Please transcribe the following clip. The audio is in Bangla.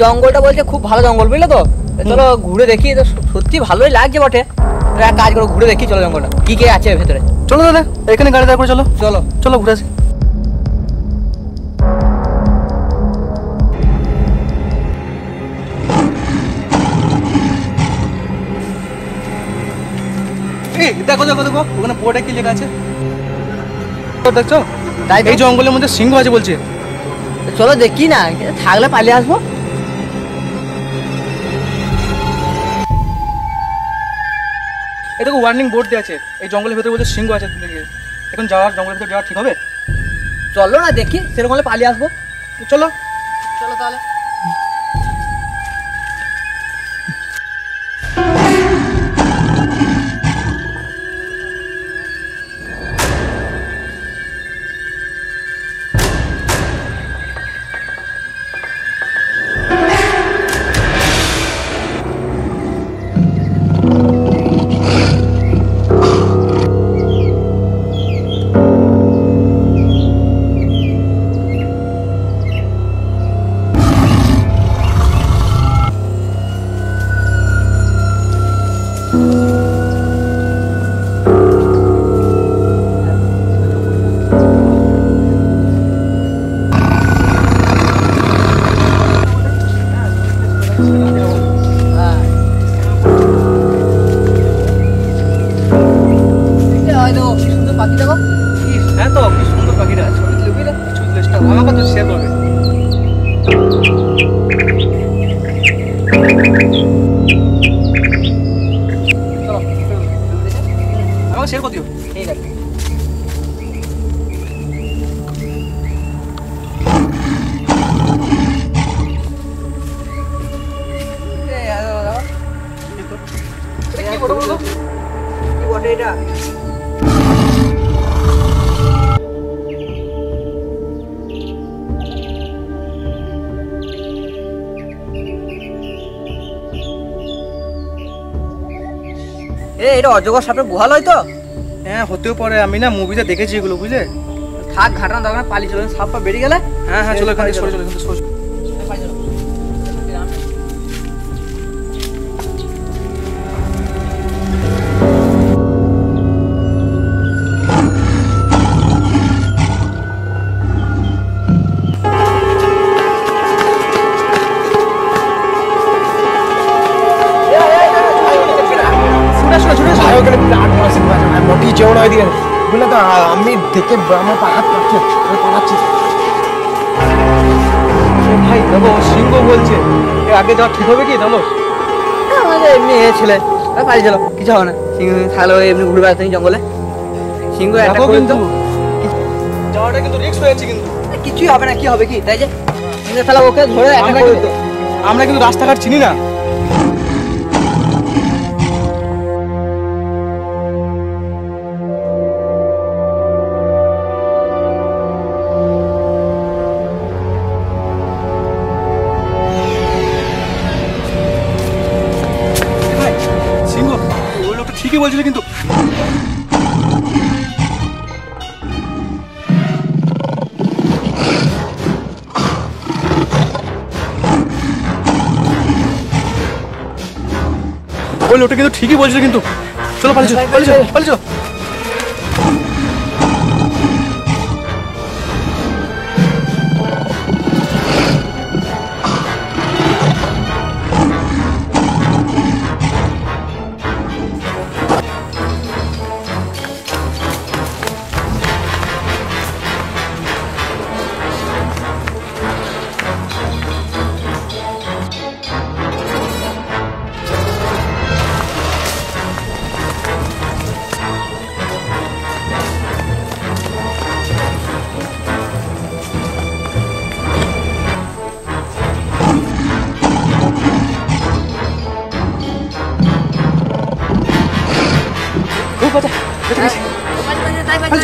জঙ্গলটা বলছে খুব ভালো জঙ্গল, বুঝলে তো? চলো ঘুরে দেখি, তো সত্যি ভালোই লাগছে বটে। এক কাজ করো, ঘুরে দেখি চলো জঙ্গলটা, কি কি আছে ভেতরে। চলো দাদা, এখানে গাড়ি দাঁড় করে চলো। চলো চলো ঘুরে আসি। দেখো দেখো দেখো, ওখানে বোর্ডে কি লেখা আছে দেখছো? তাই এই জঙ্গলের মধ্যে সিংহ আছে বলছে। চলো দেখি না, থাকলে পালিয়ে আসবো। এই দেখো ওয়ার্নিং বোর্ড দেওয়া আছে, এই জঙ্গলের ভেতরে বলছে সিংহ আছে। এখন জঙ্গলের ভেতরে যাওয়া ঠিক হবে? চলো না দেখি, সেরকম হলে পালিয়ে আসবো। চলো চলো তাহলে। হ্যাঁ তো কি সুন্দর পাখিটা, ছবি তুলবি না? ছবি তুলে আমাকে তো শেয়ার করবে। আমাকে শেয়ার করে দিও। ঠিক আছে। কি বলো বলো, কি বটে এটা? এটা অজগর সাপের গুহাল হয়তো? হ্যাঁ হতেও পারে, আমি না মুভিতে দেখেছি এগুলো, বুঝলে? থাক ঘাটানো দরকার, পালিয়ে চলে, সাপটা বেরিয়ে গেলে। হ্যাঁ হ্যাঁ চলো, এখানে সরে চলো, এখানে সরে চলো। বুঝলে তো, আমি দেখে আমার হাত কাঁপছে, আমি পালাচ্ছি। ভাই দেখো সিংহ বলছে, এর আগে যাওয়া ঠিক হবে কি? চলো। এমনি ছেলে পালিয়ে চলো, কিছু হবে না। সিংহ থাকলে এমনি ঘুরে বেড়াতে জঙ্গলে। সিংহ দেখো কিন্তু যাওয়াটা কিন্তু রিস্ক হয়ে যাচ্ছে, কিন্তু কিছুই হবে না। কি হবে কি, তাই যে তাহলে ওকে ধরে আমরা কিন্তু রাস্তাঘাট চিনি না। ঠিকই বলছিল কিন্তু। ওই লোকটা কিন্তু ঠিকই বলছিল কিন্তু। চলো পালিয়ে চলো, পালিয়ে চলো, পালিয়ে চলো। তাই